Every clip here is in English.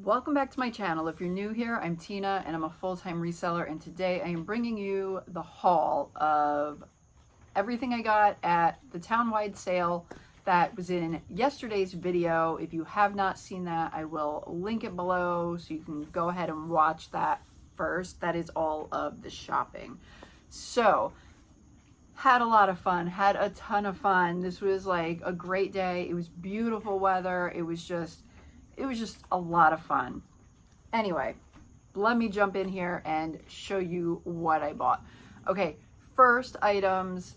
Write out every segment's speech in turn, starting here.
Welcome back to my channel. If you're new here, I'm Tina and I'm a full-time reseller, and today I am bringing you the haul of everything I got at the town-wide sale that was in yesterday's video. If you have not seen that, I will link it below so you can go ahead and watch that first. That is all of the shopping. So, had a lot of fun, had a ton of fun. This was like a great day. It was beautiful weather. It was just a lot of fun. Anyway, let me jump in here and show you what I bought. Okay, first items,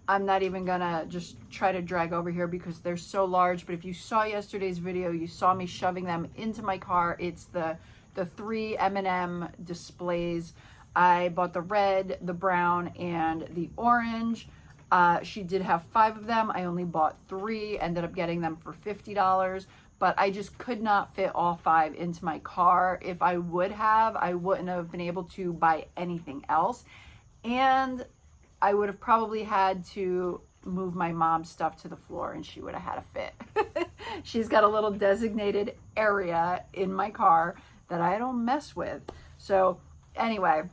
I'm not even gonna just try to drag over here because they're so large, but if you saw yesterday's video, you saw me shoving them into my car. It's the three M&M displays. I bought the red, the brown, and the orange. She did have 5 of them. I only bought 3, ended up getting them for $50. But I just could not fit all 5 into my car. If I would have, I wouldn't have been able to buy anything else. And I would have probably had to move my mom's stuff to the floor and she would have had a fit. She's got a little designated area in my car that I don't mess with. So anyway,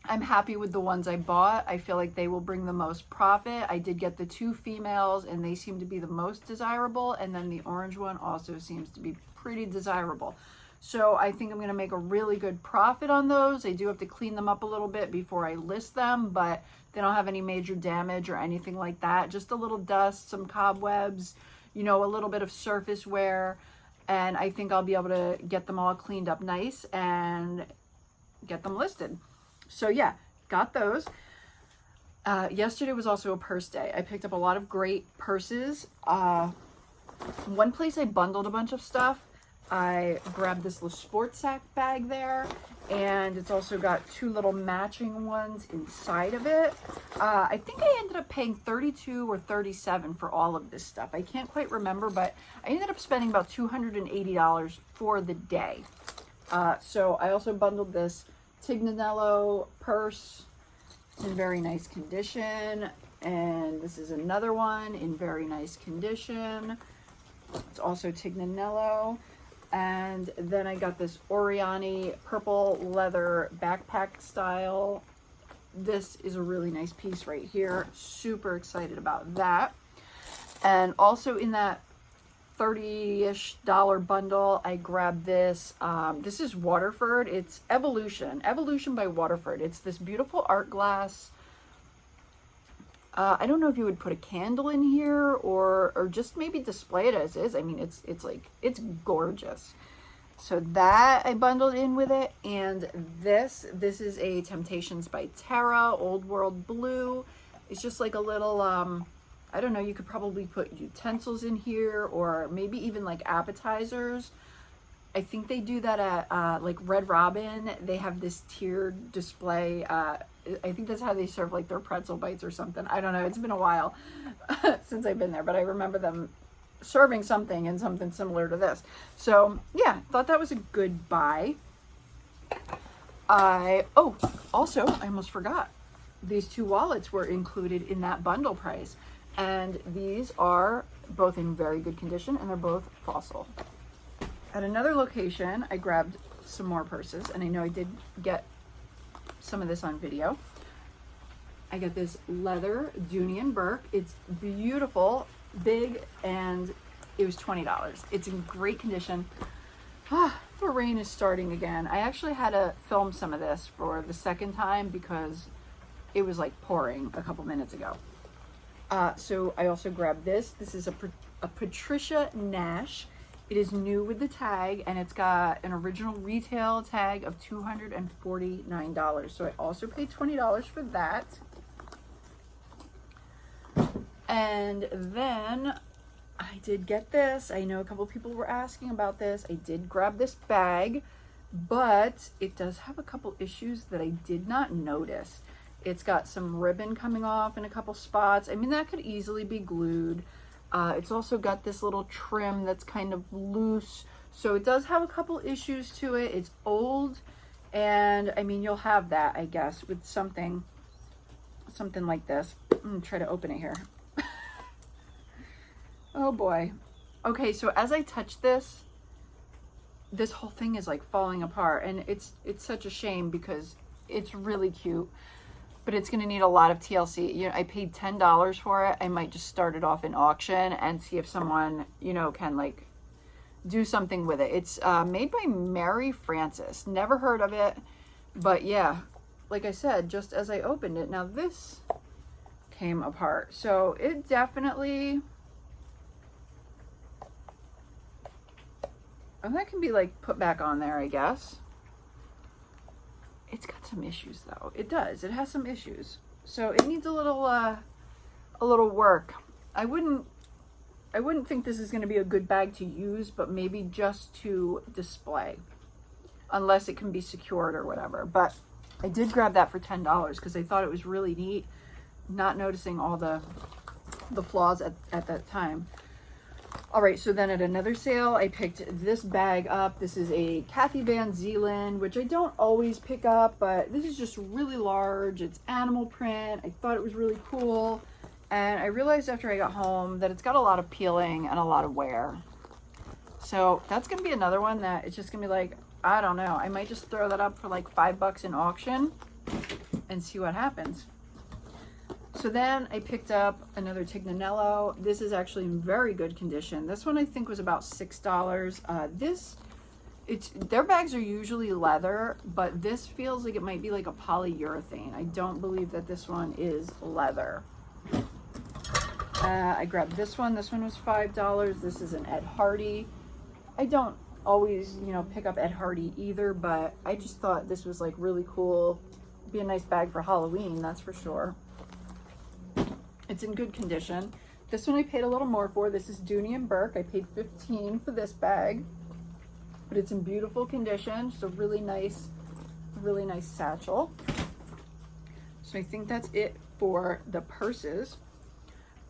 I'm happy with the ones I bought. I feel like they will bring the most profit. I did get the 2 females and they seem to be the most desirable. And then the orange one also seems to be pretty desirable. So I think I'm going to make a really good profit on those. I do have to clean them up a little bit before I list them, but they don't have any major damage or anything like that. Just a little dust, some cobwebs, you know, a little bit of surface wear. And I think I'll be able to get them all cleaned up nice and get them listed. So yeah, got those. Yesterday was also a purse day. I picked up a lot of great purses. One place I bundled a bunch of stuff. I grabbed this little sports sack bag there, and it's also got 2 little matching ones inside of it. I think I ended up paying $32 or $37 for all of this stuff. I can't quite remember, but I ended up spending about $280 for the day. So I also bundled this Tignanello purse. It's in very nice condition, and this is another one in very nice condition. It's also Tignanello. And then I got this Oriani purple leather backpack style. This is a really nice piece right here. Super excited about that. And also in that $30-ish bundle, I grabbed this. This is Waterford. It's Evolution by Waterford. It's this beautiful art glass. I don't know if you would put a candle in here or just maybe display it as is. I mean, it's gorgeous. So that I bundled in with it. And this is a Temptations by Tara Old World Blue. It's just like a little I don't know, you could probably put utensils in here or maybe even like appetizers. I think they do that at like Red Robin. They have this tiered display. I think that's how they serve like their pretzel bites or something. I don't know. It's been a while since I've been there, but I remember them serving something and something similar to this. So yeah, thought that was a good buy. Also, I almost forgot. These 2 wallets were included in that bundle price. And these are both in very good condition and they're both fossil. At another location, I grabbed some more purses, and I know I did get some of this on video. I got this leather Dooney and Burke. It's beautiful, big, and it was $20. It's in great condition. The rain is starting again. I actually had to film some of this for the second time because it was like pouring a couple minutes ago. So I also grabbed this. This is a Patricia Nash. It is new with the tag, and it's got an original retail tag of $249. So I also paid $20 for that. And then I did get this. I know a couple people were asking about this. I did grab this bag, but it does have a couple issues that I did not notice. It's got some ribbon coming off in a couple spots. I mean, that could easily be glued. It's also got this little trim that's kind of loose. So it does have a couple issues to it. It's old. And I mean, you'll have that, I guess, with something like this. I'm gonna try to open it here. Oh boy. Okay, so as I touch this, this whole thing is like falling apart, and it's such a shame because it's really cute, but it's going to need a lot of TLC. You know, I paid $10 for it. I might just start it off in auction and see if someone, you know, can like do something with it. It's made by Mary Frances. Never heard of it, but yeah, like I said, just as I opened it, now this came apart. So it definitely, and that can be like put back on there, I guess. It's got some issues though. It does. It has some issues. So it needs a little work. I wouldn't think this is going to be a good bag to use, but maybe just to display, unless it can be secured or whatever. But I did grab that for $10 because I thought it was really neat, not noticing all the flaws at that time. All right, so then at another sale, I picked this bag up. This is a Kathy Van Zeeland, which I don't always pick up, but this is just really large. It's animal print. I thought it was really cool. And I realized after I got home that it's got a lot of peeling and a lot of wear. So that's going to be another one that it's just going to be like, I don't know. I might just throw that up for like $5 in auction and see what happens. So then I picked up another Tignanello. This is actually in very good condition. This one I think was about $6. Their bags are usually leather, but this feels like it might be like a polyurethane. I don't believe that this one is leather. I grabbed this one. This one was $5. This is an Ed Hardy. I don't always, you know, pick up Ed Hardy either, but I just thought this was like really cool. Be a nice bag for Halloween, that's for sure. It's in good condition. This one I paid a little more for. This is Dooney and Burke. I paid $15 for this bag, but it's in beautiful condition. Just a really nice satchel. So I think that's it for the purses.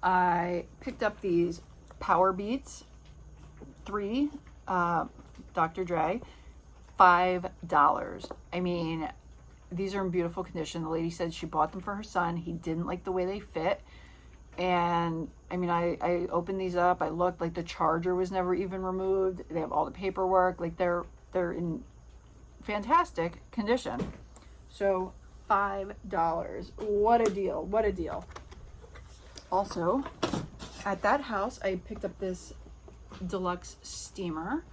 I picked up these Power Beats 3, Dr. Dre, $5. I mean, these are in beautiful condition. The lady said she bought them for her son. He didn't like the way they fit. And I mean, I opened these up. I looked, like the charger was never even removed. They have all the paperwork. Like they're in fantastic condition. So $5. What a deal. What a deal. Also, at that house, I picked up this deluxe steamer.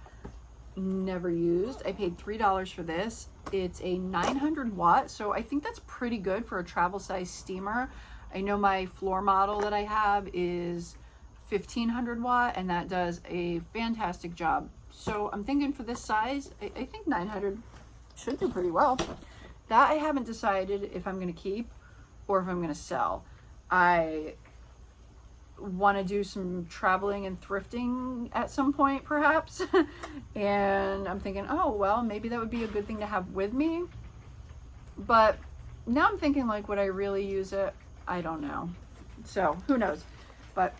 Never used. I paid $3 for this. It's a 900 watt, so I think that's pretty good for a travel size steamer. I know my floor model that I have is 1500 watt, and that does a fantastic job. So I'm thinking for this size, I think 900 should do pretty well. That I haven't decided if I'm going to keep or if I'm going to sell. I want to do some traveling and thrifting at some point perhaps and I'm thinking, oh well, maybe that would be a good thing to have with me, but now I'm thinking, like, would I really use it? I don't know, so who knows. But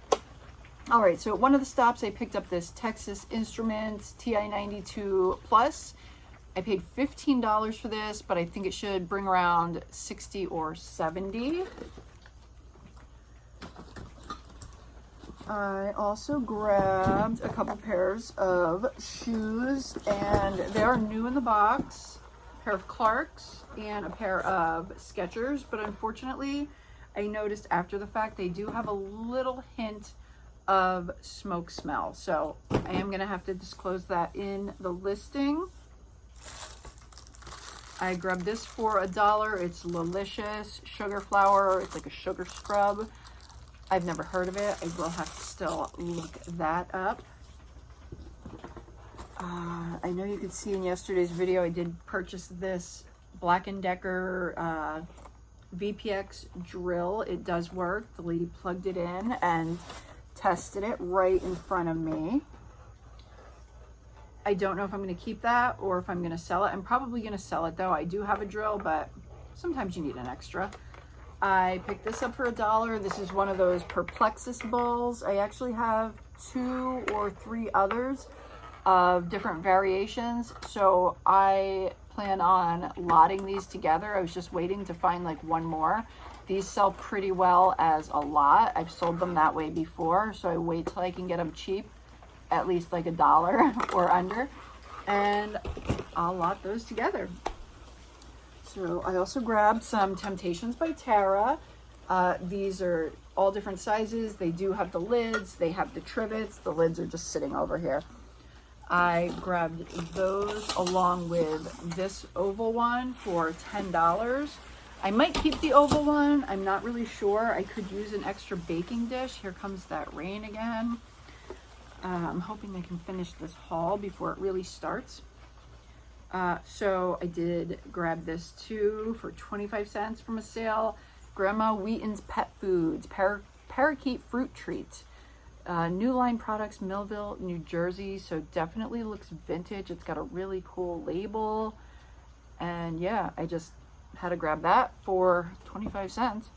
all right, so at one of the stops I picked up this Texas Instruments TI-92 Plus. I paid $15 for this, but I think it should bring around 60 or 70. I also grabbed a couple pairs of shoes, and they are new in the box. A pair of Clarks and a pair of Skechers, but unfortunately, I noticed after the fact they do have a little hint of smoke smell. So I am going to have to disclose that in the listing. I grabbed this for $1. It's Lilicious Sugar Flower. It's like a sugar scrub. I've never heard of it. I will have to still look that up. I know you could see in yesterday's video, I did purchase this Black & Decker VPX drill. It does work. The lady plugged it in and tested it right in front of me. I don't know if I'm going to keep that or if I'm going to sell it. I'm probably going to sell it though. I do have a drill, but sometimes you need an extra. I picked this up for $1. This is one of those Perplexus bowls. I actually have 2 or 3 others of different variations, so I plan on lotting these together. I was just waiting to find like one more. These sell pretty well as a lot. I've sold them that way before, so I wait till I can get them cheap, at least like $1 or under. and I'll lot those together. So I also grabbed some Temptations by Tara. These are all different sizes. They do have the lids, they have the trivets. The lids are just sitting over here. I grabbed those along with this oval one for $10. I might keep the oval one. I'm not really sure. I could use an extra baking dish. Here comes that rain again. I'm hoping I can finish this haul before it really starts. So I did grab this too for 25 cents from a sale. Grandma Wheaton's Pet Foods, Parakeet Fruit Treats. New Line Products, Millville, New Jersey. So definitely looks vintage. It's got a really cool label. And yeah, I just had to grab that for 25 cents.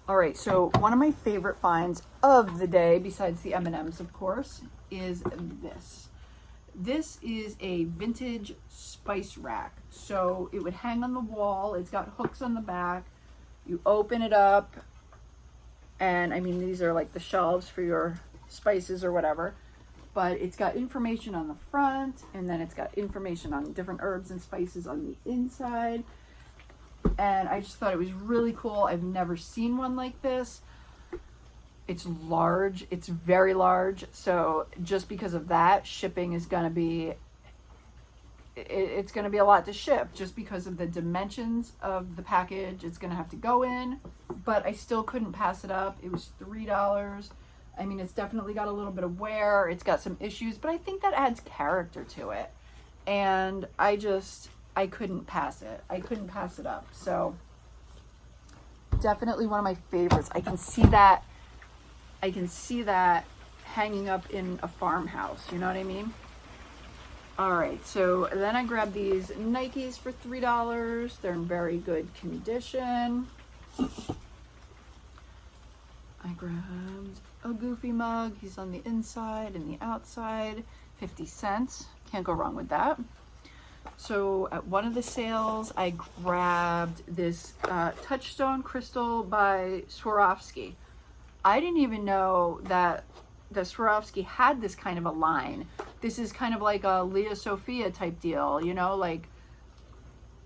All right, so one of my favorite finds of the day, besides the M&Ms, of course, is this. This is a vintage spice rack. So it would hang on the wall. It's got hooks on the back. You open it up, and I mean, these are like the shelves for your spices or whatever. But it's got information on the front, and then it's got information on different herbs and spices on the inside. And I just thought it was really cool. I've never seen one like this. It's large. It's very large. So just because of that, shipping is going to be, it's going to be a lot to ship just because of the dimensions of the package. It's going to have to go in, but I still couldn't pass it up. It was $3. I mean, it's definitely got a little bit of wear. It's got some issues, but I think that adds character to it. And I couldn't pass it. I couldn't pass it up. So definitely one of my favorites. I can see that hanging up in a farmhouse. You know what I mean? All right. So then I grabbed these Nikes for $3. They're in very good condition. I grabbed a Goofy mug. He's on the inside and the outside. 50 cents. Can't go wrong with that. So at one of the sales, I grabbed this Touchstone Crystal by Swarovski. I didn't even know that the Swarovski had this kind of a line. This is kind of like a Leah Sophia type deal, you know, like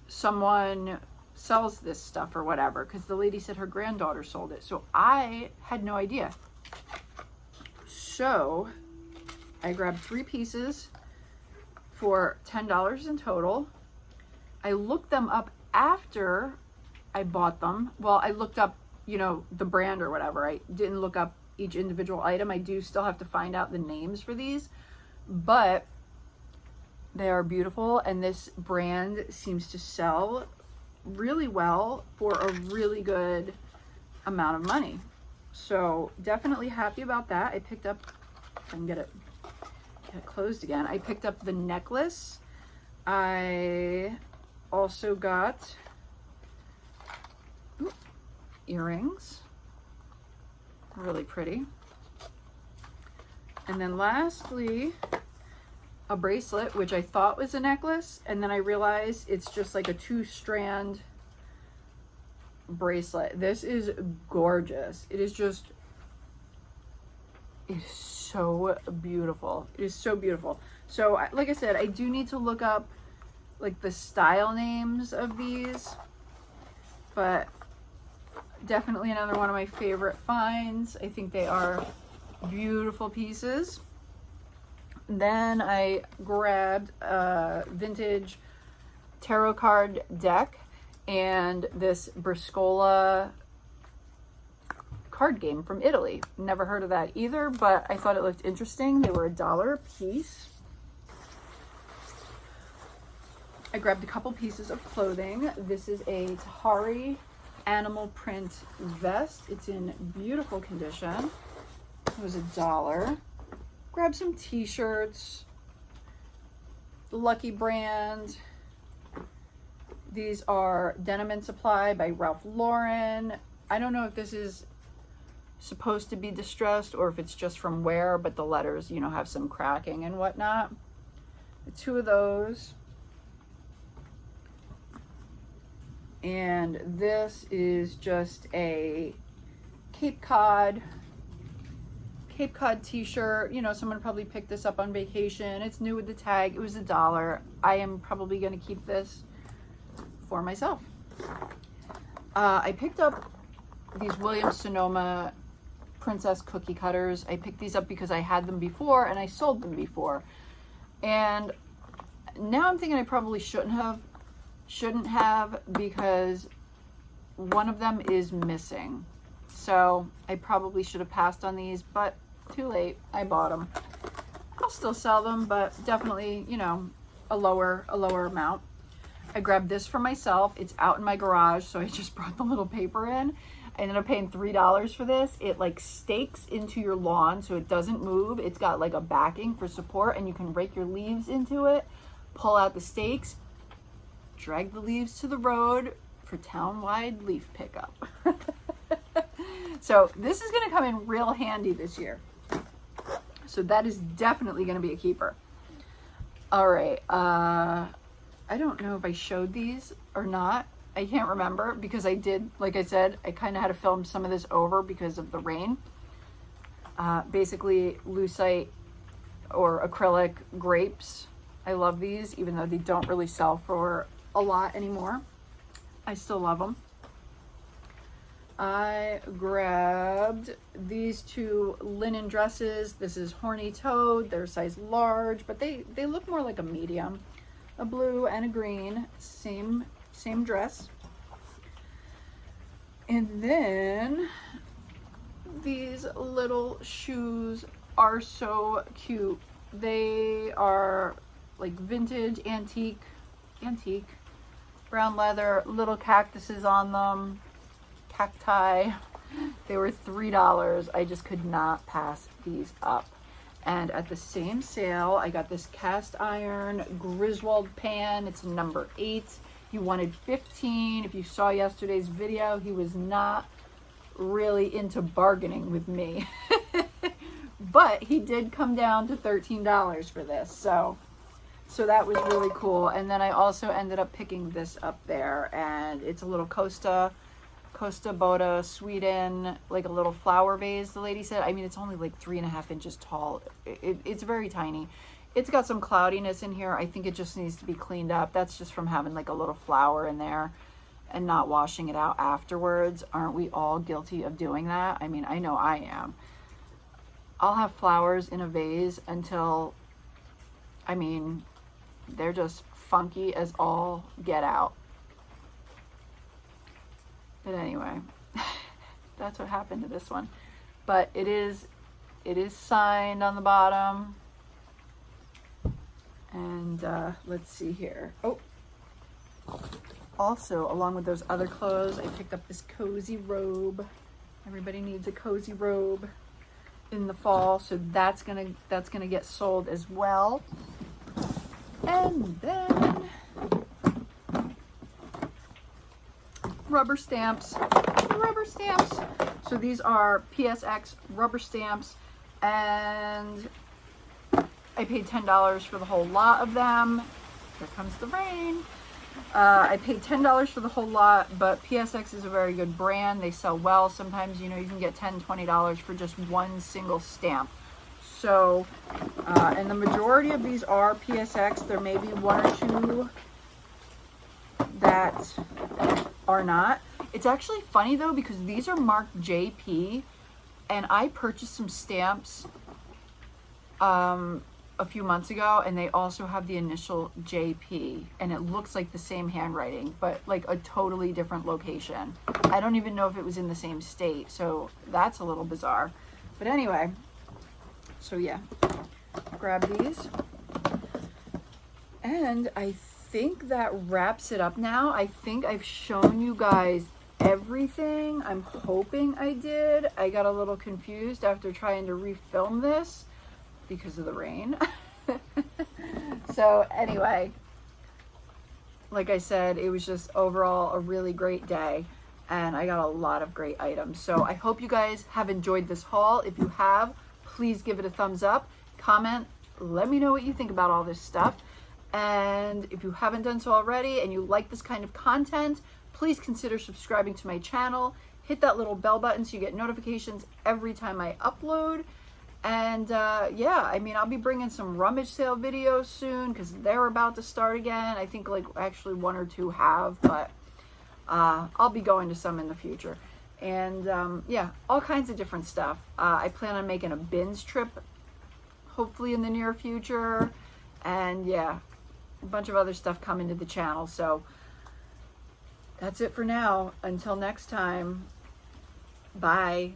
someone sells this stuff or whatever, because the lady said her granddaughter sold it. So I had no idea. So I grabbed 3 pieces for $10 in total. I looked them up after I bought them. Well, I looked up, you know, the brand or whatever. I didn't look up each individual item. I do still have to find out the names for these, but they are beautiful, and this brand seems to sell really well for a really good amount of money. So definitely happy about that. I picked up, if I can get it closed again, I picked up the necklace. I also got earrings, really pretty. And then lastly, a bracelet, which I thought was a necklace, and then I realized it's just like a 2-strand bracelet. This is gorgeous. It is so beautiful. It is so beautiful. So like I said, I do need to look up like the style names of these, but definitely another one of my favorite finds. I think they are beautiful pieces. Then I grabbed a vintage tarot card deck and this Briscola card game from Italy. Never heard of that either, but I thought it looked interesting. They were $1 a piece. I grabbed a couple pieces of clothing. This is a Tahari animal print vest. It's in beautiful condition. It was $1. Grab some t-shirts. Lucky brand. These are Denim and Supply by Ralph Lauren. I don't know if this is supposed to be distressed or if it's just from wear, but the letters, you know, have some cracking and whatnot. 2 of those. And this is just a Cape Cod Cape Cod t-shirt. You know, someone probably picked this up on vacation. It's new with the tag. It was $1. I am probably going to keep this for myself. I picked up these Williams-Sonoma Princess cookie cutters. I picked these up because I had them before and I sold them before. And now I'm thinking I probably shouldn't have because one of them is missing. So I probably should have passed on these, but too late. I bought them. I'll still sell them, but definitely, you know, a lower amount. I grabbed this for myself. It's out in my garage, so I just brought the little paper in. I ended up paying $3 for this. It like stakes into your lawn so it doesn't move. It's got like a backing for support, and you can rake your leaves into it, pull out the stakes, drag the leaves to the road for town-wide leaf pickup. So this is going to come in real handy this year. So that is definitely going to be a keeper. All right. I don't know if I showed these or not. I can't remember because I did, like I said, I kind of had to film some of this over because of the rain. Basically lucite or acrylic grapes. I love these, even though they don't really sell for a lot anymore. I still love them. I grabbed these two linen dresses. This is Horny Toad. They're size large, but they look more like a medium. A blue and a green, same dress. And then these little shoes are so cute. They are like vintage, antique, brown leather, little cactuses on them, cacti. They were $3. I just could not pass these up. And at the same sale, I got this cast iron Griswold pan. It's number 8. He wanted 15. If you saw yesterday's video, he was not really into bargaining with me. But he did come down to $13 for this. So that was really cool. And then I also ended up picking this up there. And it's a little Costa Boda, Sweden, like a little flower vase, the lady said. I mean, it's only like 3.5 inches tall. It's very tiny. It's got some cloudiness in here. I think it just needs to be cleaned up. That's just from having like a little flower in there and not washing it out afterwards. Aren't we all guilty of doing that? I mean, I know I am. I'll have flowers in a vase until, I mean, they're just funky as all get out. But anyway, that's what happened to this one. But it is signed on the bottom. And let's see here. Oh, also along with those other clothes, I picked up this cozy robe. Everybody needs a cozy robe in the fall, so that's gonna get sold as well. And then rubber stamps. So these are PSX rubber stamps, and I paid $10 for the whole lot of them. Here comes the rain. I paid $10 for the whole lot, but PSX is a very good brand. They sell well. Sometimes, you know, you can get $10, $20 for just one single stamp. So, and the majority of these are PSX. There may be one or two that are not. It's actually funny though, because these are marked JP, and I purchased some stamps a few months ago, and they also have the initial JP, and it looks like the same handwriting, but like a totally different location. I don't even know if it was in the same state, so that's a little bizarre. But anyway, so yeah, grab these. And I think that wraps it up now. I think I've shown you guys everything. I'm hoping I did. I got a little confused after trying to refilm this because of the rain. So anyway, like I said, it was just overall a really great day, and I got a lot of great items. So I hope you guys have enjoyed this haul. If you have, please give it a thumbs up, comment, let me know what you think about all this stuff. And if you haven't done so already and you like this kind of content, please consider subscribing to my channel. Hit that little bell button so you get notifications every time I upload. And yeah, I mean, I'll be bringing some rummage sale videos soon because they're about to start again. I think like actually 1 or 2 have, but I'll be going to some in the future. And yeah, all kinds of different stuff. I plan on making a bins trip hopefully in the near future. And yeah, a bunch of other stuff coming to the channel. So that's it for now. Until next time, bye.